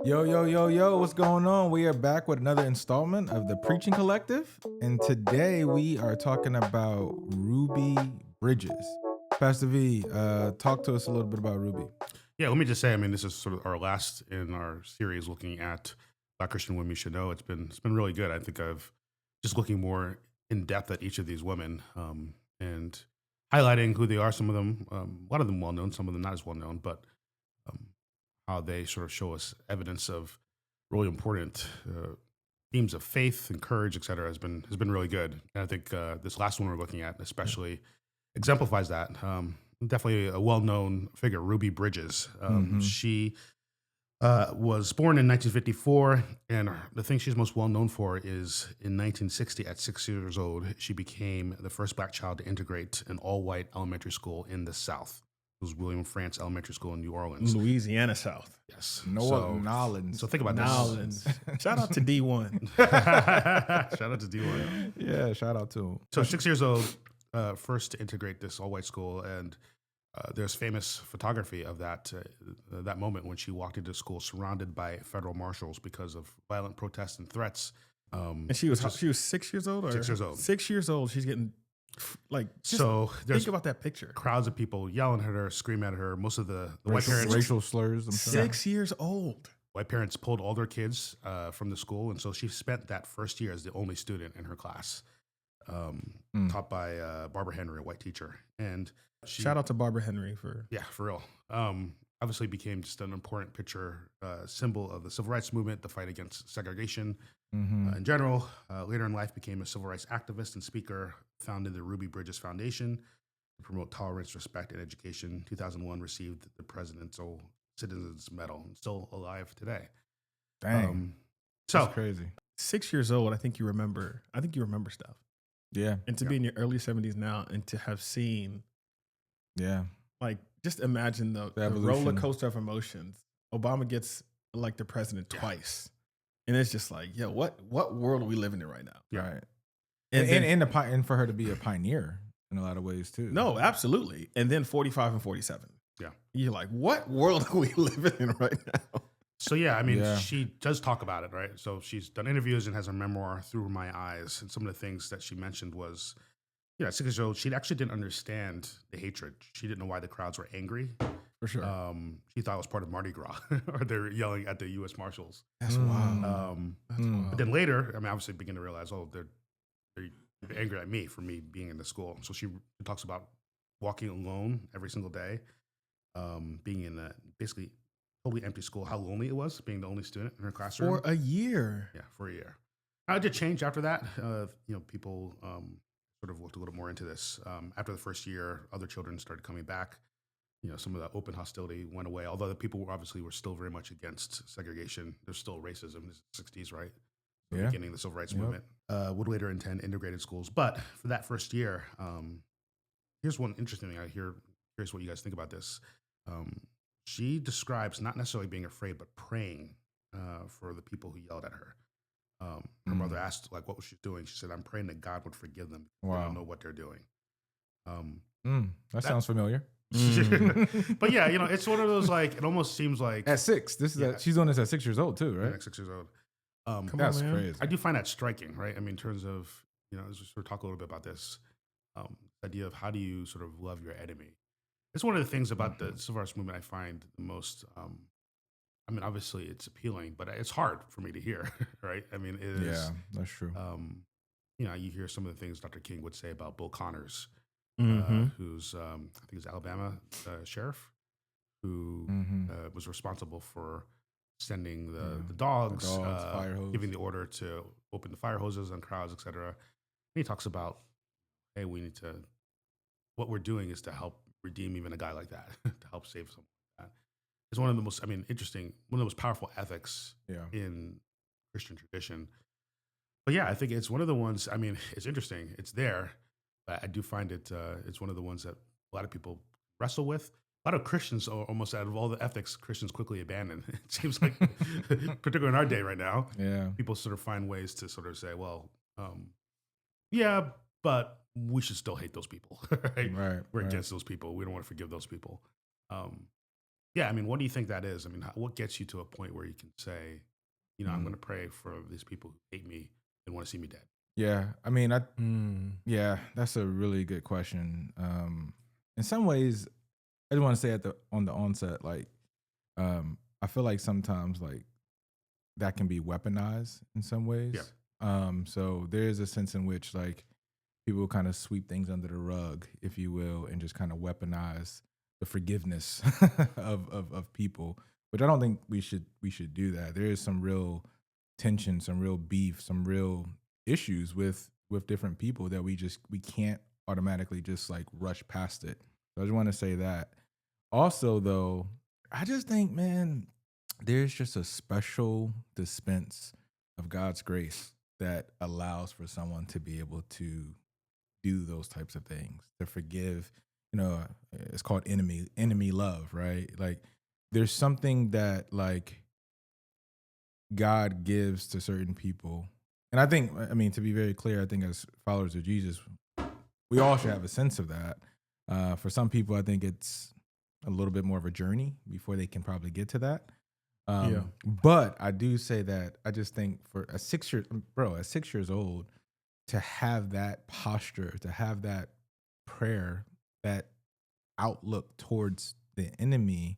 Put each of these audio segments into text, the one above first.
Yo, yo, yo, yo, what's going on? We are back with another installment of the Preaching Collective. And today we are talking about Ruby Bridges. Pastor V, talk to us a little bit about Ruby. Yeah, let me just say, I mean, this is sort of our last in our series looking at Black Christian women you should know. It's been really good. I think I've just looking more in depth at each of these women and highlighting who they are. Some of them, a lot of them well known, some of them not as well known, but um, how they sort of show us evidence of really important themes of faith and courage, et cetera, has been really good. And I think this last one we're looking at especially exemplifies that. Definitely a well-known figure, Ruby Bridges. Mhm. She was born in 1954, and the thing she's most well known for is in 1960, at 6 years old, she became the first Black child to integrate an all-white elementary school in the South. It was William France Elementary School in New Orleans. Louisiana South. Yes. Nolans. So think about Nolans. Shout out to D1. this. Shout out to D1. Yeah, shout out to him. So 6 years old, first to integrate this all-white school, and there's famous photography of that moment when she walked into school surrounded by federal marshals because of violent protests and threats. And she was 6 years old? Or 6 years old. 6 years old. She's getting just So there's think about that picture. crowds of people yelling at her, screaming at her. Most of the white parents, Racial slurs. Themselves. 6 years old. white parents pulled all their kids from the school, and so she spent that first year as the only student in her class, taught by Barbara Henry, a white teacher. And she, Shout out to Barbara Henry for yeah, for real. Obviously became just an important picture, symbol of the civil rights movement, the fight against segregation in general. Later in life, became a civil rights activist and speaker, founded the Ruby Bridges Foundation to promote tolerance, respect, and education. 2001, received the Presidential Citizens Medal, and still alive today. Dang. So That's crazy. 6 years old. I think you remember stuff. Yeah. And to be in your early 70s now and to have seen, Yeah. like, just imagine the evolution. roller coaster of emotions. Obama gets elected president twice. And it's just like, yo, what world are we living in right now? Yeah. Right. And And for her to be a pioneer in a lot of ways too. no, absolutely. And then 45 and 47. Yeah. You're like, what world are we living in right now? So yeah, I mean, Yeah. she does talk about it, right? So she's done interviews and has a memoir, Through My Eyes, and some of the things that she mentioned was, at 6 years old, she actually didn't understand the hatred. She didn't know why the crowds were angry. For sure. She thought it was part of Mardi Gras, or they're yelling at the U.S. Marshals. That's wild. But then later, I mean, obviously, begin to realize, oh, they're angry at me for me being in the school. So she talks about walking alone every single day, being in a basically totally empty school, how lonely it was being the only student in her classroom. For a year. Yeah, for a year. It did change after that. People sort of looked a little more into this. After the first year, other children started coming back. Some of the open hostility went away, although the people were still very much against segregation. There's still racism in the 60s, right? Yeah. Beginning of the civil rights movement. Would later attend integrated schools. But for that first year, here's one interesting thing I hear. Curious what you guys think about this. She describes not necessarily being afraid, but praying for the people who yelled at her. Her mother asked, like, what was she doing? She said, I'm praying that God would forgive them. They Wow. don't know what they're doing. That sounds familiar. But yeah, it's one of those, like, it almost seems like At 6. She's doing this at 6 years old too, right? like 6 years old. Come on, That's man. crazy. I do find that striking, right? I mean, in terms of, as we sort of talk a little bit about this idea of how do you sort of love your enemy. It's one of the things about the civil rights movement I find the most, I mean, obviously it's appealing, but it's hard for me to hear, right? I mean, it is, Yeah, that's true. you hear some of the things Dr. King would say about Bill Connors, who's, I think he's Alabama sheriff, who was responsible for sending the dogs, fire hose. giving the order to open the fire hoses on crowds, et cetera. And he talks about, hey, what we're doing is to help redeem even a guy like that, to help save someone like that. It's one of the most, interesting, one of the most powerful ethics in Christian tradition. But yeah, I think it's one of the ones, it's interesting. It's there, but I do find it's one of the ones that a lot of people wrestle with. A lot of Christians, almost out of all the ethics, Christians quickly abandon. It seems like, particularly in our day right now, people sort of find ways to sort of say, well, yeah, but we should still hate those people. Right? We're against those people. We don't want to forgive those people. Yeah, I mean, what do you think that is? I mean, what gets you to a point where you can say, I'm Mm. going to pray for these people who hate me and want to see me dead? Yeah, I mean, yeah, that's a really good question. In some ways, I just want to say on the onset, like, I feel like sometimes like that can be weaponized in some Yeah. ways. So there is a sense in which like people kind of sweep things under the rug, if you will, and just kind of weaponize the forgiveness of people, which I don't think we should do that. There is some real tension, some real beef, some real issues with different people that we can't automatically just like rush past it. So I just want to say that. Also, though, I just think, man, there's just a special dispense of God's grace that allows for someone to be able to do those types of things, to forgive. It's called enemy love, right? Like, there's something that like God gives to certain people, and I mean, to be very clear, I think as followers of Jesus, we all should have a sense of that. For some people, I think it's a little bit more of a journey before they can probably get to that. Yeah. But I do say that I just think for a 6 year bro, at 6 years old, to have that posture, to have that prayer, that outlook towards the enemy,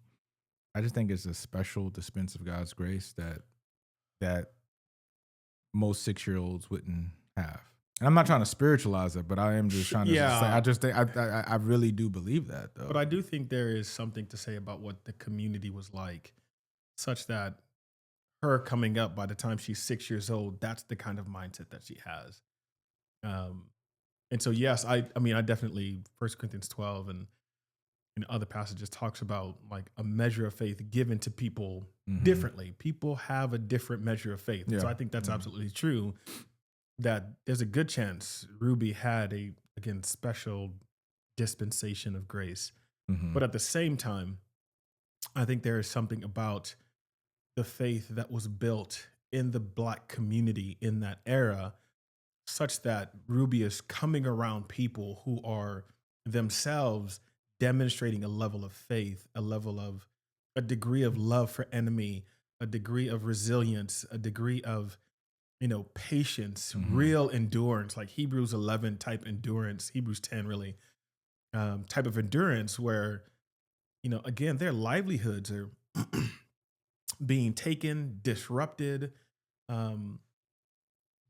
I just think it's a special dispense of God's grace that most 6 year olds wouldn't have. And I'm not trying to spiritualize it, but I am just trying to say I Yeah. just think I really do believe that though. But I do think there is something to say about what the community was like, such that her coming up by the time she's 6 years old, that's the kind of mindset that she has. Um, and so, yes, I mean, I definitely, 1 Corinthians 12 and in other passages talks about like a measure of faith given to people differently. People have a different measure of faith. And so Yeah. I think that's absolutely true, that there's a good chance Ruby had again, special dispensation of grace. Mhm. But at the same time, I think there is something about the faith that was built in the Black community in that era, such that Ruby is coming around people who are themselves demonstrating a level of faith, a degree of love for enemy, a degree of resilience, a degree of patience, real endurance, like Hebrews 11 type endurance, Hebrews 10 really type of endurance, where again their livelihoods are being taken, disrupted, um,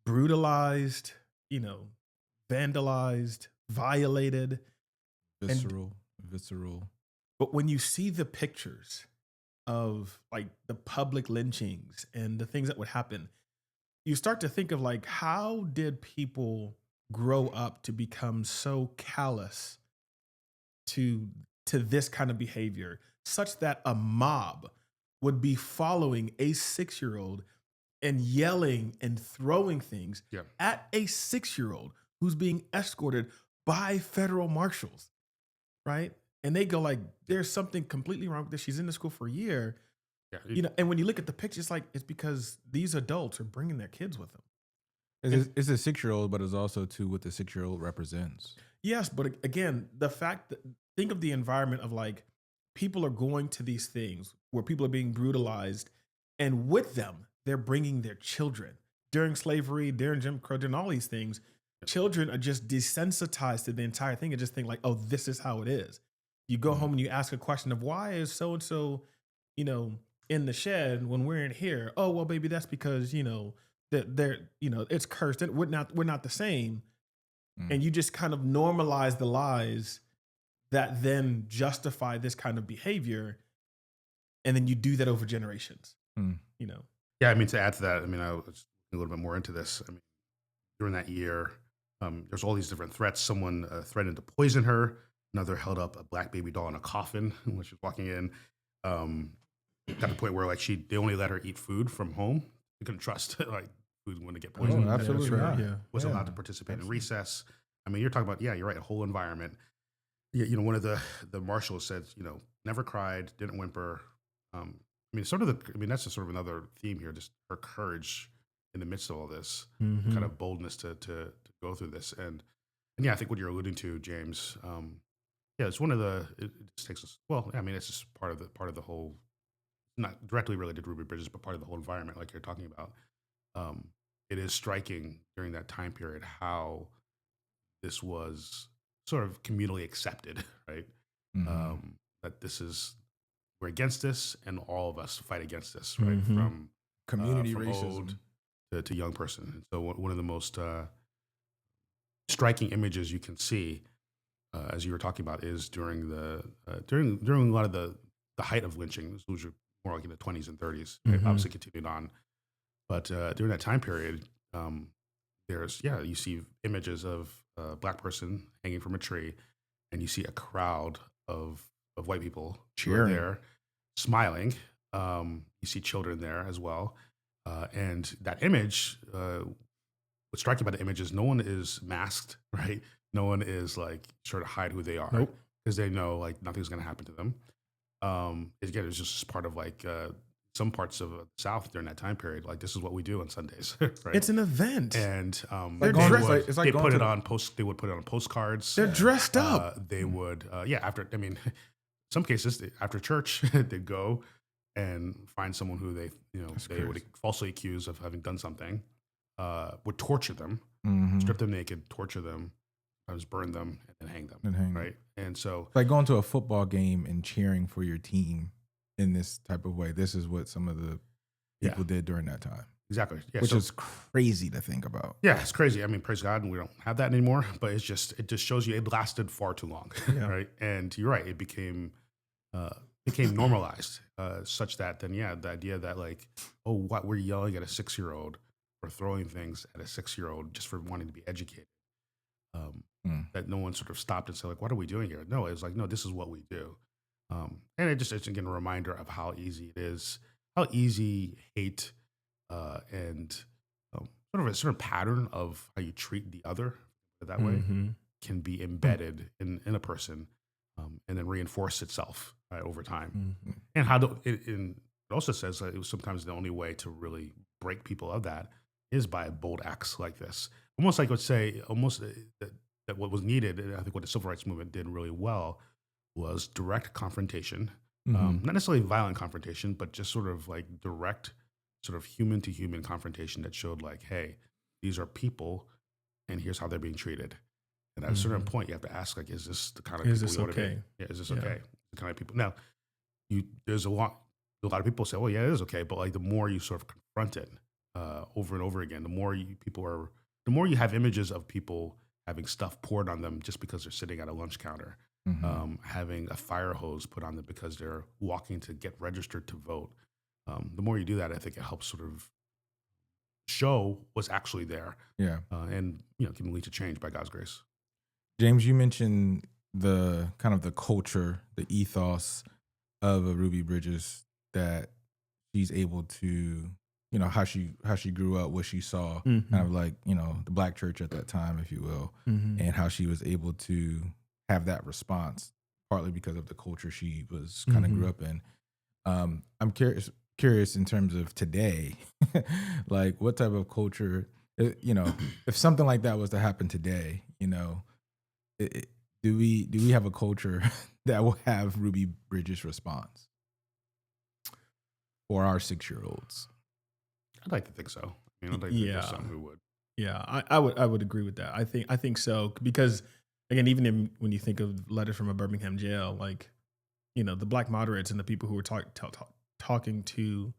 brutalized, you know, vandalized, violated. And Visceral. but when you see the pictures of like the public lynchings and the things that would happen, you start to think of like, how did people grow up to become so callous to this kind of behavior, such that a mob would be following a 6-year-old and yelling and throwing things Yeah. at a 6-year-old who's being escorted by federal marshals, right? And they go like, there's something completely wrong with this. She's in the school for a year, Yeah. and when you look at the picture, it's like, it's because these adults are bringing their kids with them. It's a 6 year old, but it's also too what the 6 year old represents. Yes, but again, the fact that, think of the environment of like, people are going to these things where people are being brutalized, and with them, they're bringing their children. During slavery, during Jim Crow, during all these things, children are just desensitized to the entire thing and just think like, oh, this is how it is. You go home and you ask a question of, why is so and so, in the shed when we're in here? Oh, well, baby, that's because that they're it's cursed and we're not the same. And you just kind of normalize the lies that then justify this kind of behavior, and then you do that over generations. Yeah, I mean, to add to that, I mean, I was looking a little bit more into this. I mean, during that year, there's all these different threats. Someone threatened to poison her. Another held up a black baby doll in a coffin when she was walking in. Got to the point where like they only let her eat food from home. You couldn't trust like food when to get poisoned. Oh, absolutely that's right, not. yeah. Wasn't Yeah, allowed to participate absolutely. in recess. I mean, you're talking about, yeah, you're right, a whole environment. Yeah, one of the marshals said, never cried, didn't whimper. I mean, that's just sort of another theme here, just her courage in the midst of all this, kind of boldness to go through this. And yeah, I think what you're alluding to, James, yeah, it's one of the. It just takes us. Well, I mean, it's just part of the whole. Not directly related to Ruby Bridges, but part of the whole environment, like you're talking about. Um, it is striking during that time period how this was sort of communally accepted, right? Mm-hmm. That this is we're against this, and all of us fight against this, right? Mm-hmm. Community From racism. old to young person. And so one of the most striking images you can see, as you were talking about, is during the during a lot of the height of lynching, which were more like in the 20s and 30s, right? Mm-hmm. Obviously continued on, but during that time period, there's you see images of a black person hanging from a tree, and you see a crowd of white people who are Cheering. there, smiling. You see children there as well, and that image. What's striking about the image is no one is masked, right? No one is like trying to hide who they are Nope. because they know like nothing's going to happen to them. Again, it's just part of like some parts of the South during that time period. Like this is what we do on Sundays, right? It's an event. And Like they going- would, it's like they going put to it the- on post. They would put it on postcards. They're dressed up. They would, after, I mean, some cases after church, they'd go and find someone who they, they would crazy. falsely accuse of having done something, would torture them, Mm-hmm. strip them naked, torture them, sometimes burn them, and then hang them. And hang them. Right. And so, It's like going to a football game and cheering for your team in this type of way. This is what some of the Yeah. people did during that time, exactly. Yeah. which so, is crazy to think about. yeah, it's crazy. I mean, praise God, and we don't have that anymore, but it just shows you it lasted far too long. Yeah. Right. And you're right. It became normalized, such that then, the idea that like, oh, what we're yelling at a 6-year-old or throwing things at a 6-year-old just for wanting to be educated. That no one sort of stopped and said like, what are we doing here? No, it's like, no, this is what we do. And it's again a reminder of how easy it is, how easy hate and sort of a certain pattern of how you treat the other that way Mhm. can be embedded in a person, and then reinforce itself over time. Mhm. And it also says that it was sometimes the only way to really break people of that is by bold acts like this. Almost like let's say that what was needed, and I think what the civil rights movement did really well was direct confrontation, Mhm. not necessarily violent confrontation, but just sort of like direct, sort of human to human confrontation that showed like, hey, these are people, and here's how they're being treated. And at a certain point, you have to ask, like, is this the kind of Is people this we want to be? okay? Yeah, is this Yeah. okay? The kind of people. Now, there's a lot of people say, well, yeah, it is okay. But like the more you sort of confront it over and over again, the more you have images of people having stuff poured on them just because they're sitting at a lunch counter, Mhm. having a fire hose put on them because they're walking to get registered to vote. The more you do that, I think it helps sort of show what's actually there, Yeah. and can lead to change by God's grace. James, you mentioned the kind of the culture, the ethos of a Ruby Bridges, that she's able to, how she grew up, what she saw, Mhm. kind of like, the black church at that time, if you will, Mhm. and how she was able to have that response, partly because of the culture she was kind of Mhm. grew up in. I'm curious in terms of today, like what type of culture, if something like that was to happen today, do we have a culture that will have Ruby Bridges response for our 6-year-olds? I'd like to think so. I mean, I'd like to think there's some who would. Yeah, I would agree with that. I think so because again, even when you think of letters from a Birmingham jail, like the black moderates and the people who were talking to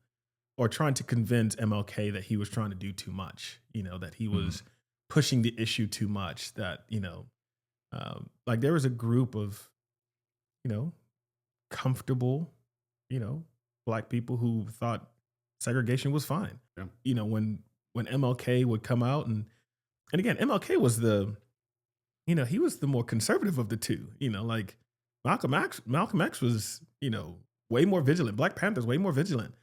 or trying to convince MLK that he was trying to do too much, that he was pushing the issue too much, that like there was a group of comfortable black people who thought segregation was fine. Yeah. When MLK would come out and again, MLK was he was the more conservative of the two. Like Malcolm X was way more vigilant. Black Panther's way more vigilant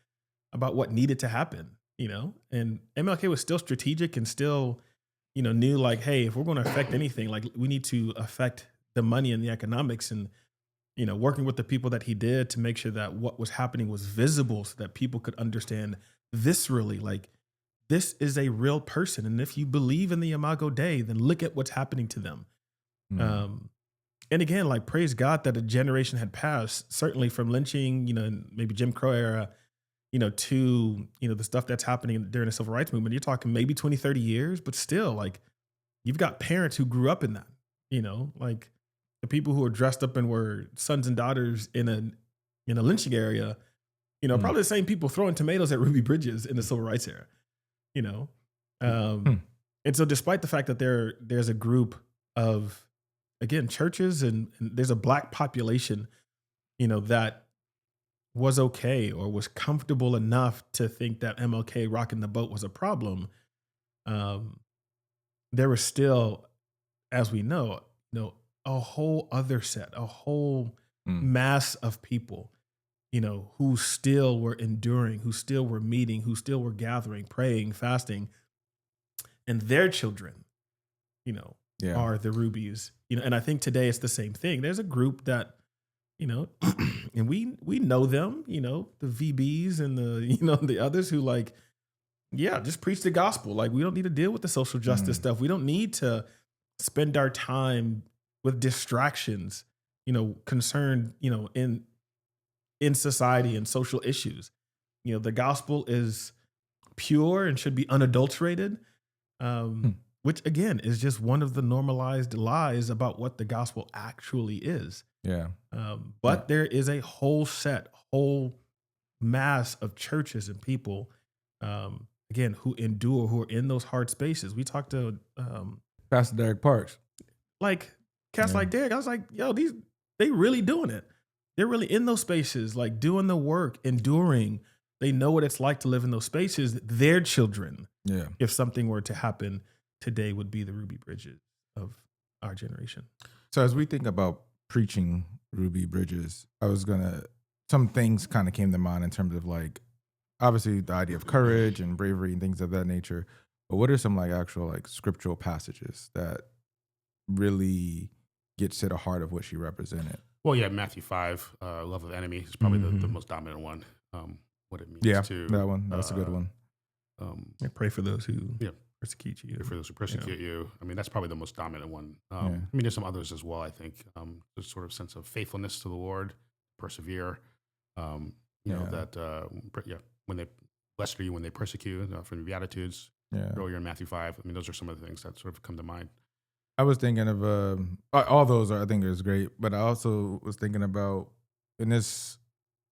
about what needed to happen. And MLK was still strategic and still knew like, hey, if we're going to affect anything, like we need to affect the money and the economics, and working with the people that he did to make sure that what was happening was visible so that people could understand viscerally, like, this is a real person. And if you believe in the Imago Dei, then look at what's happening to them. And again, like praise God that a generation had passed, certainly from lynching, and maybe Jim Crow era, to, the stuff that's happening during the civil rights movement. You're talking maybe 20, 30 years, but still, like, you've got parents who grew up in that, like the people who were dressed up and were sons and daughters in a lynching area, Mm. probably the same people throwing tomatoes at Ruby Bridges in the civil rights era, you know. Hmm. And so despite the fact that there's a group of, again, churches and there's a Black population, that was okay or was comfortable enough to think that MLK rocking the boat was a problem, um, there was still, as we know, a whole other set, a whole Mm. mass of people, who still were enduring, who still were meeting, who still were gathering, praying, fasting, and their children, you know, Yeah. are the rubies. And I think today it's the same thing. There's a group that, and we know them, the VBs and the, the others who like, yeah, just preach the gospel. Like we don't need to deal with the social justice stuff. We don't need to spend our time with distractions, concerned, in society and social issues. The gospel is pure and should be unadulterated. Which again is just one of the normalized lies about what the gospel actually is. Yeah. But there is a whole mass of churches and people, again, who endure, who are in those hard spaces. We talked to Pastor Derek Parks. like cats like Derek. I was like, yo, they really doing it. They're really in those spaces, like doing the work, enduring. They know what it's like to live in those spaces. Their children, if something were to happen today, would be the Ruby Bridges of our generation. So as we think about preaching Ruby Bridges, some things kind of came to mind in terms of like, obviously the idea of courage and bravery and things of that nature. But what are some like actual like scriptural passages that really gets to the heart of what she represented? Well, yeah, Matthew 5, love of the enemy is probably the most dominant one. What it means to that one. That's a good one. Pray for those who persecute you. Pray for those who persecute you. I mean, that's probably the most dominant one. I mean, there's some others as well, I think. There's sort of sense of faithfulness to the Lord, persevere. When they blessed are you when they persecute, from the Beatitudes, earlier in Matthew 5. I mean, those are some of the things that sort of come to mind. I was thinking of all those I think is great, but I also was thinking about, and this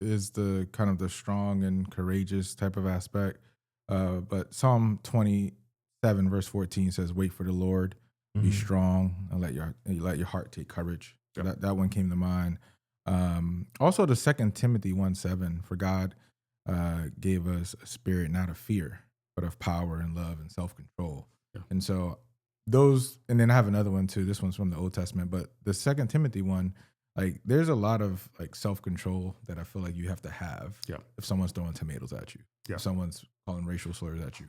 is the kind of the strong and courageous type of aspect. But Psalm 27 verse 14 says, "Wait for the Lord, be strong, and let your heart take courage." So that one came to mind. Also, the 2 Timothy 1:7, "For God gave us a spirit not of fear, but of power and love and self-control." Yeah. And so those, and then I have another one too. This one's from the Old Testament, but the 2 Timothy one, like there's a lot of like self-control that I feel like you have to have if someone's throwing tomatoes at you, if someone's calling racial slurs at you.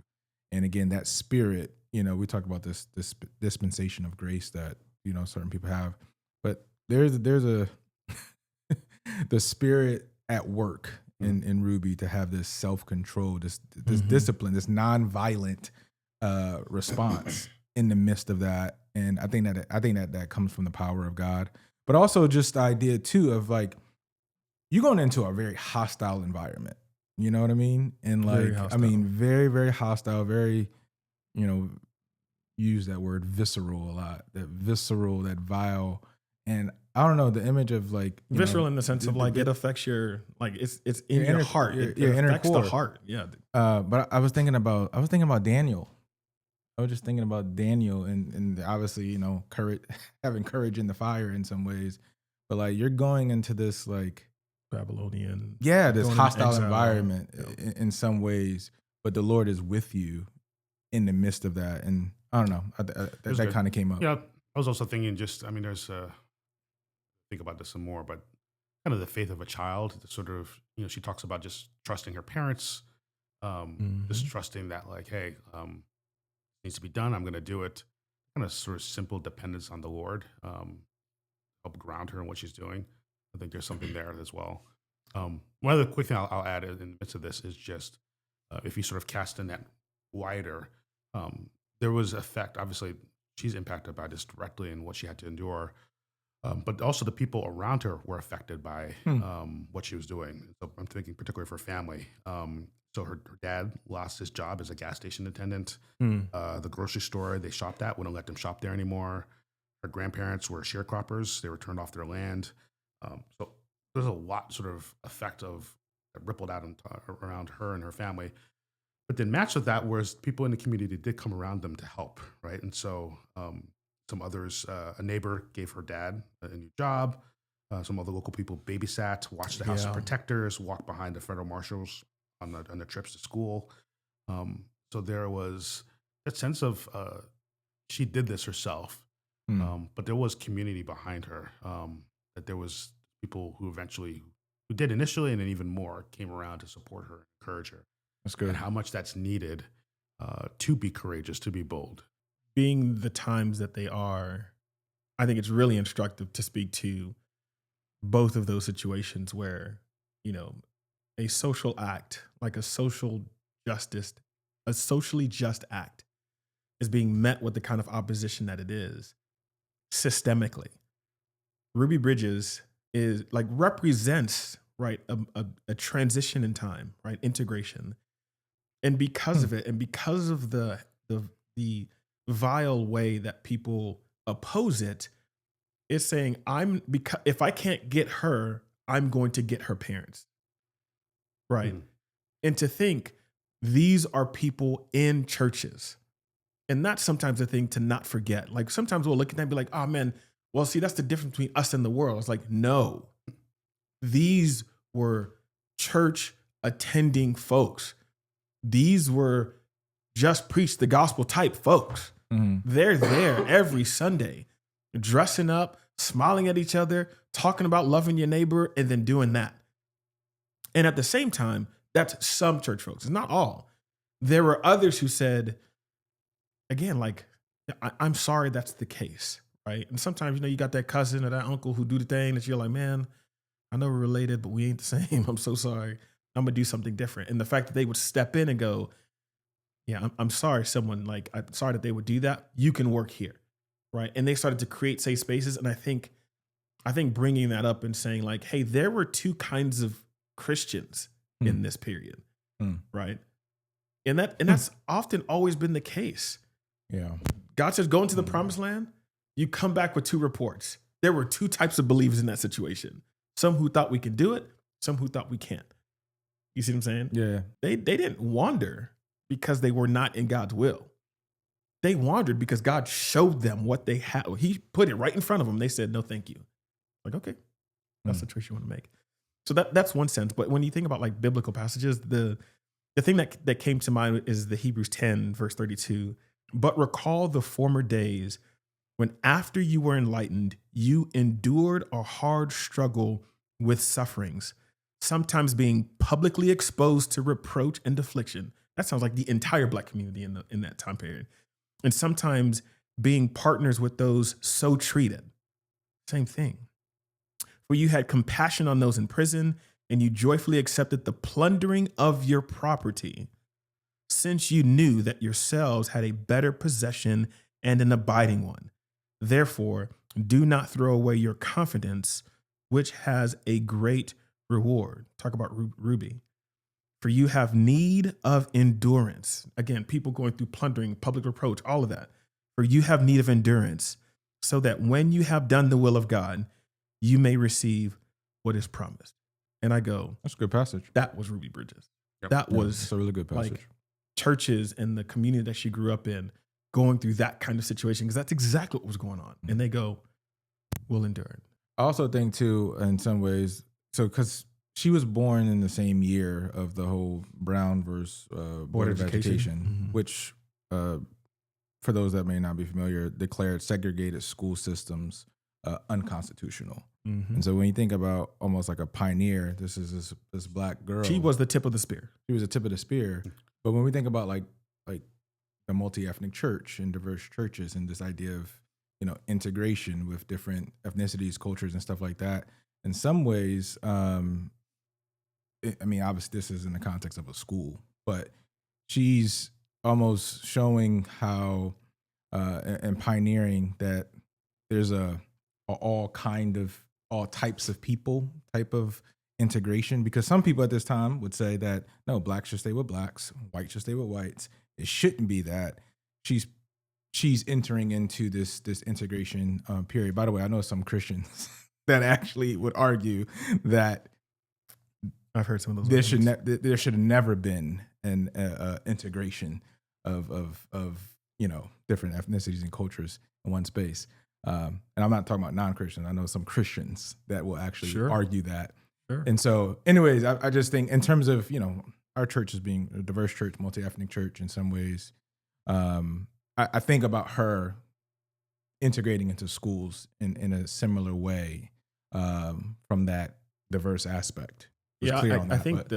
And again, that spirit, we talk about this dispensation of grace that, certain people have, but there's a, the spirit at work in Ruby to have this self-control, this discipline, this non-violent response in the midst of that. And I think that comes from the power of God, but also just the idea too of like, you're going into a very hostile environment. You know what I mean? And like, very, very hostile, very, use that word visceral a lot, that vile. And I don't know, the image of like visceral in the sense of like it affects your, like it's in your heart. It affects the heart. Yeah. But I was thinking about Daniel. I was just thinking about Daniel and obviously, courage, having courage in the fire in some ways, but like you're going into this like Babylonian, this hostile environment in some ways, but the Lord is with you in the midst of that. And I don't know, that kind of came up. Yeah, I was also thinking there's think about this some more, but kind of the faith of a child, the sort of, she talks about just trusting her parents, just trusting that like, hey, needs to be done, I'm going to do it. Kind of sort of simple dependence on the Lord, help ground her in what she's doing. I think there's something there as well. One other quick thing I'll add in the midst of this is just if you sort of cast the net wider, there was effect. Obviously, she's impacted by this directly and what she had to endure. But also the people around her were affected by Hmm. what she was doing. So I'm thinking particularly for family. So her dad lost his job as a gas station attendant. Mm. The grocery store they shopped at wouldn't let them shop there anymore. Her grandparents were sharecroppers. They were turned off their land. So there's a lot sort of effect of that rippled out around her and her family. But then matched with that was people in the community did come around them to help, right? And so some others, a neighbor gave her dad a new job. Some other local people babysat, watched the house of Yeah. protectors, walked behind the federal marshals on the trips to school. So there was that sense of she did this herself, Hmm. but there was community behind her. That there was people who did initially, and then even more came around to support her, encourage her, That's good. and how much that's needed to be courageous, to be bold. Being the times that they are, I think it's really instructive to speak to both of those situations where, you know, a social act, like a social justice, a socially just act is being met with the kind of opposition that it is systemically. Ruby Bridges is like represents, right, a transition in time, right, integration. And because of it, and because of the vile way that people oppose it, it's saying because if I can't get her, I'm going to get her parents, right? Mhm. And to think these are people in churches. And that's sometimes a thing to not forget. Like sometimes we'll look at that and be like, oh man, well, see, that's the difference between us and the world. It's like, no, these were church attending folks. These were just preach the gospel type folks. Mhm. They're there every Sunday, dressing up, smiling at each other, talking about loving your neighbor, and then doing that. And at the same time, that's some church folks. It's not all. There were others who said, again, like, I'm sorry that's the case, right? And sometimes, you got that cousin or that uncle who do the thing that you're like, man, I know we're related, but we ain't the same. I'm so sorry. I'm gonna do something different. And the fact that they would step in and go, yeah, I'm sorry, I'm sorry that they would do that. You can work here, right? And they started to create safe spaces. And I think bringing that up and saying like, hey, there were two kinds of Christians in this period, right? And that's often always been the case. Yeah. God says, go into the promised land. You come back with two reports. There were two types of believers in that situation. Some who thought we could do it, some who thought we can't. You see what I'm saying? Yeah. They didn't wander because they were not in God's will. They wandered because God showed them what they had. He put it right in front of them. They said, no, thank you. Like, okay, that's the choice you want to make. So that's one sense. But when you think about like biblical passages, the thing that came to mind is the Hebrews 10, verse 32. But recall the former days when after you were enlightened, you endured a hard struggle with sufferings, sometimes being publicly exposed to reproach and affliction. That sounds like the entire Black community in that time period. And sometimes being partners with those so treated. Same thing. For you had compassion on those in prison, and you joyfully accepted the plundering of your property, since you knew that yourselves had a better possession and an abiding one. Therefore, do not throw away your confidence, which has a great reward. Talk about Ruby. For you have need of endurance. Again, people going through plundering, public reproach, all of that. For you have need of endurance, so that when you have done the will of God, you may receive what is promised. And I go, That's a good passage. that was Ruby Bridges. Yep. That Yeah, was it's a really good passage. like churches and the community that she grew up in going through that kind of situation, because that's exactly what was going on. And they go, we'll endure it. I also think too, in some ways, so because she was born in the same year of the whole Brown versus Board of Education, Mhm. which, for those that may not be familiar, declared segregated school systems unconstitutional. Mhm. And so when you think about almost like a pioneer, this is this Black girl. She was the tip of the spear. She was the tip of the spear. But when we think about like the multi-ethnic church and diverse churches and this idea of, integration with different ethnicities, cultures, and stuff like that, in some ways, obviously this is in the context of a school, but she's almost showing how and pioneering that there's a all types of people type of integration, because some people at this time would say that no, blacks should stay with blacks, whites should stay with whites. It shouldn't be that. She's entering into this integration period. By the way, I know some Christians that actually would argue that I've heard some of those. There should have never been an integration of different ethnicities and cultures in one space. And I'm not talking about non-Christians. I know some Christians that will actually argue that. Sure. And so, anyways, I just think in terms of our church as being a diverse church, multi-ethnic church in some ways. I think about her integrating into schools in a similar way from that diverse aspect. I think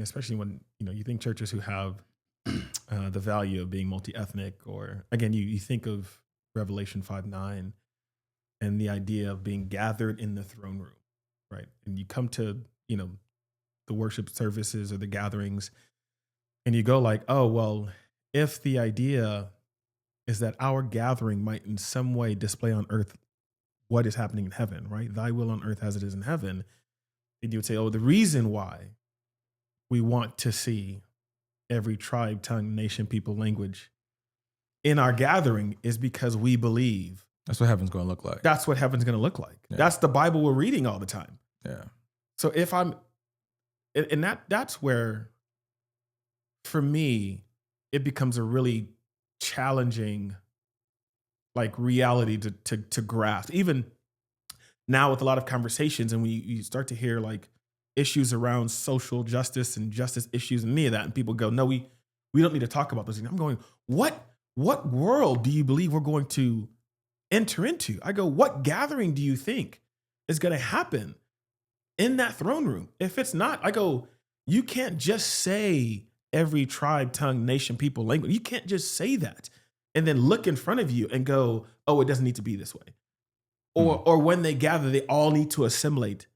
especially when you think churches who have the value of being multi-ethnic, or again, you think of Revelation 5:9 and the idea of being gathered in the throne room, right? And you come to the worship services or the gatherings, and you go like, oh well, if the idea is that our gathering might in some way display on earth what is happening in heaven, right? Thy will on earth as it is in heaven. And you would say, oh, the reason why we want to see every tribe, tongue, nation, people, language in our gathering is because we believe that's what heaven's going to look like. That's what heaven's going to look like. Yeah. That's the Bible we're reading all the time. Yeah. So if I'm, and that's where, for me, it becomes a really challenging reality to grasp. Even now with a lot of conversations, and you start to hear issues around social justice and justice issues and any of that, and people go, no, we don't need to talk about those things. I'm going, what world do you believe we're going to enter into? I go, what gathering do you think is going to happen in that throne room? If it's not, I go, you can't just say every tribe, tongue, nation, people, language. You can't just say that and then look in front of you and go, oh, it doesn't need to be this way. Or when they gather, they all need to assimilate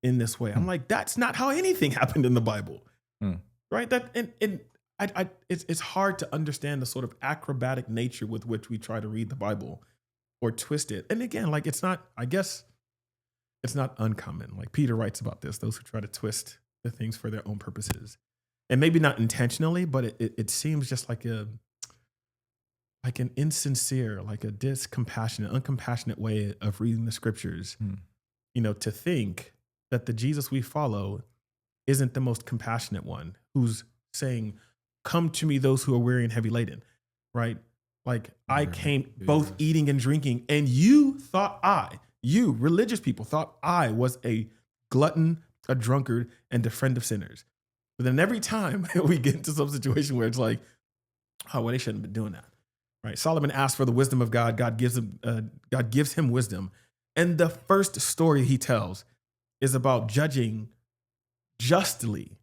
in this way. I'm like, that's not how anything happened in the Bible, right? It's hard to understand the sort of acrobatic nature with which we try to read the Bible or twist it. And again, it's not, I guess, it's not uncommon. Peter writes about this, those who try to twist the things for their own purposes. And maybe not intentionally, but it seems just like an insincere, a discompassionate, uncompassionate way of reading the scriptures, to think that the Jesus we follow isn't the most compassionate one, who's saying, come to me, those who are weary and heavy laden, right? I came both eating and drinking, and you religious people thought I was a glutton, a drunkard, and a friend of sinners. But then every time we get into some situation where it's oh, well, they shouldn't have been doing that. Right? Solomon asked for the wisdom of God. God gives him wisdom. And the first story he tells is about judging justly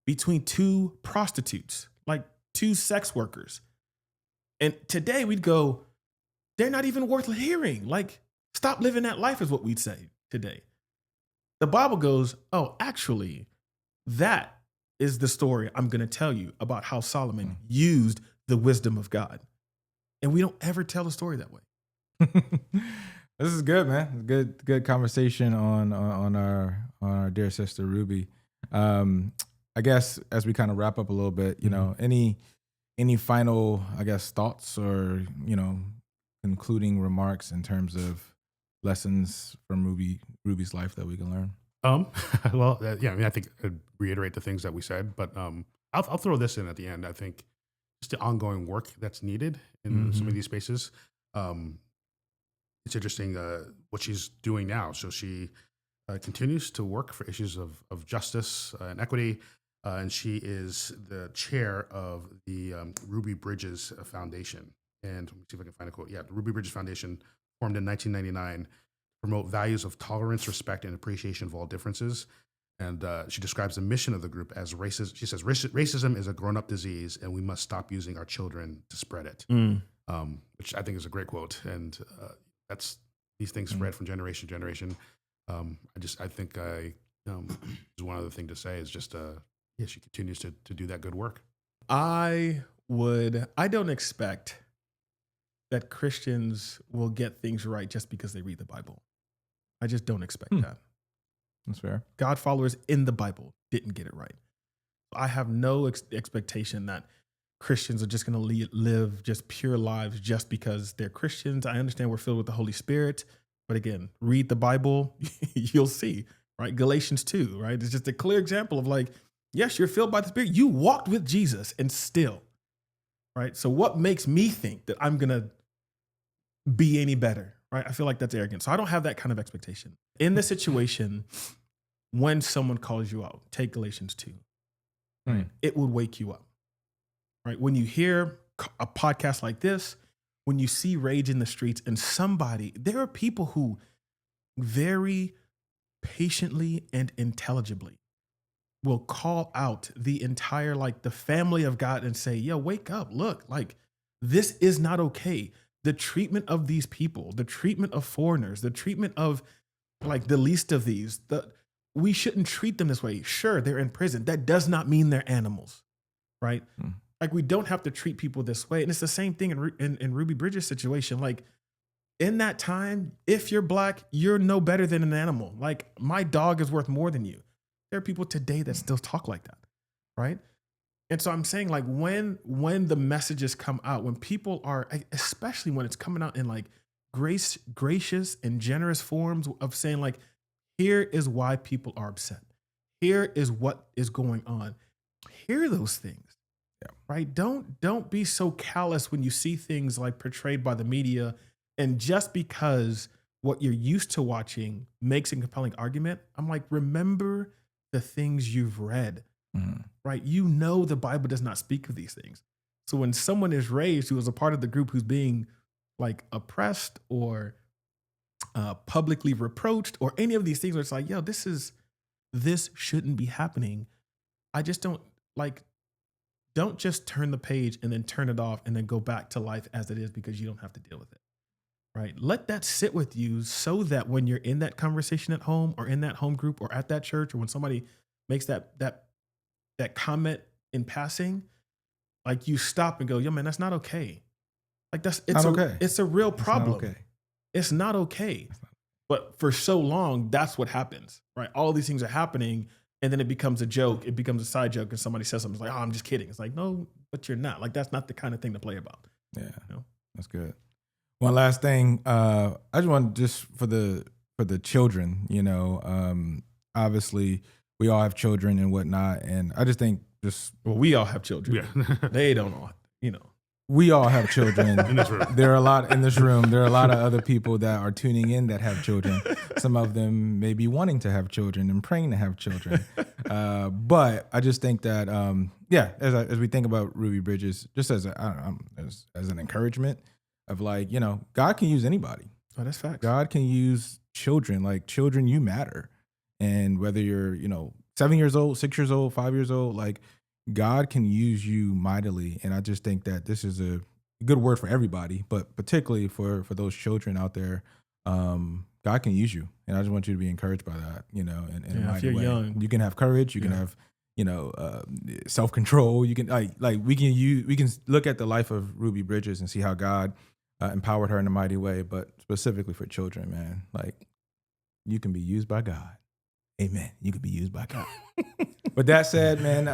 between two prostitutes, two sex workers. And today we'd go, they're not even worth hearing. Stop living that life is what we'd say today. The Bible goes, oh, actually, that is the story I'm going to tell you about how Solomon used the wisdom of God. And we don't ever tell the story that way. This is good, man. Good conversation on our dear sister Ruby. I guess as we kind of wrap up a little bit, any final, I guess, thoughts or concluding remarks in terms of lessons from Ruby's life that we can learn? I think I'd reiterate the things that we said, but I'll throw this in at the end. I think just the ongoing work that's needed in some of these spaces. It's interesting what she's doing now. So she continues to work for issues of justice and equity, and she is the chair of the Ruby Bridges Foundation. And let me see if I can find a quote. Yeah, the Ruby Bridges Foundation, formed in 1999, promote values of tolerance, respect, and appreciation of all differences. And she describes the mission of the group as racist. She says, racism is a grown-up disease, and we must stop using our children to spread it, which I think is a great quote. And that's these things spread from generation to generation. I think one other thing to say is just, she continues to do that good work. I don't expect that Christians will get things right just because they read the Bible. I just don't expect that. That's fair. God followers in the Bible didn't get it right. I have no expectation that Christians are just going to live just pure lives just because they're Christians. I understand we're filled with the Holy Spirit, but again, read the Bible, you'll see, right? Galatians 2, right? It's just a clear example of like, yes, you're filled by the Spirit. You walked with Jesus and still, right? So what makes me think that I'm going to be any better, right? I feel like that's arrogant. So I don't have that kind of expectation. In this situation, when someone calls you out, take Galatians 2, right? It would wake you up, right? When you hear a podcast like this, when you see rage in the streets and there are people who very patiently and intelligibly will call out the entire, like the family of God and say, yo, wake up, look, like this is not okay. The treatment of these people, the treatment of foreigners, the treatment of like the least of these, we shouldn't treat them this way. Sure, they're in prison. That does not mean they're animals, right? Like we don't have to treat people this way. And it's the same thing in Ruby Bridges' situation. Like in that time, if you're Black, you're no better than an animal. Like my dog is worth more than you. There are people today that still talk like that, right? And so I'm saying like when the messages come out, when people are, especially when it's coming out in like gracious and generous forms of saying like, here is why people are upset. Here is what is going on. Hear those things, right? Don't be so callous when you see things like portrayed by the media, and just because what you're used to watching makes a compelling argument. I'm like, remember the things you've read, right? You know the Bible does not speak of these things. So when someone is raised who is a part of the group who's being like oppressed or publicly reproached or any of these things where it's like, yo, this shouldn't be happening. I just don't just turn the page and then turn it off and then go back to life as it is because you don't have to deal with it, right? Let that sit with you so that when you're in that conversation at home or in that home group or at that church, or when somebody makes that comment in passing, like you stop and go, yo, man, that's not okay. Like it's a real problem. It's not okay. But for so long, that's what happens, right? All these things are happening, and then it becomes a joke. It becomes a side joke, and somebody says something. It's like, oh, I'm just kidding. It's like, no, but you're not. Like, that's not the kind of thing to play about. Yeah, you know? That's good. One last thing. I just want for the children, obviously we all have children and whatnot. And I just think we all have children. Yeah. They don't all, We all have children in this room. There are a lot in this room. There are a lot of other people that are tuning in that have children. Some of them may be wanting to have children and praying to have children. But I just think that, as we think about Ruby Bridges, just as an encouragement of like, God can use anybody. Oh, that's facts. God can use children. Like children, you matter. And whether you're, 7 years old, 6 years old, 5 years old, like, God can use you mightily. And I just think that this is a good word for everybody, but particularly for those children out there. God can use you. And I just want you to be encouraged by that, in a mighty way. Young. You can have courage. You can have, self-control. You can we can look at the life of Ruby Bridges and see how God empowered her in a mighty way, but specifically for children, man, like you can be used by God. Amen. You can be used by God. With that said, man,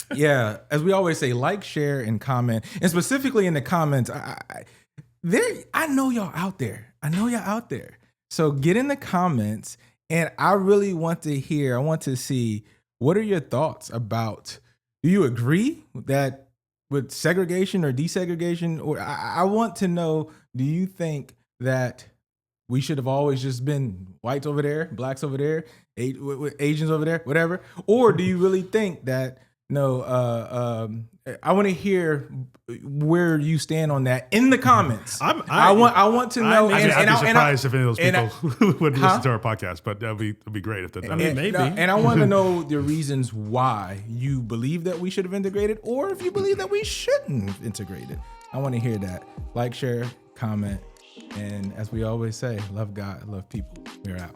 as we always say, like, share, and comment. And specifically in the comments, I know y'all out there. So get in the comments, and I really want to see, what are your thoughts about, do you agree that with segregation or desegregation? Or I want to know, do you think that we should have always just been whites over there, blacks over there, Asians over there, whatever? Or do you really think that, I want to hear where you stand on that in the comments. I want to know. I'd be surprised if any of those people would listen to our podcast, but that'd be great if that does. Maybe. And I want to know the reasons why you believe that we should have integrated, or if you believe that we shouldn't have integrated. I want to hear that. Like, share, comment. And as we always say, love God, love people. We're out.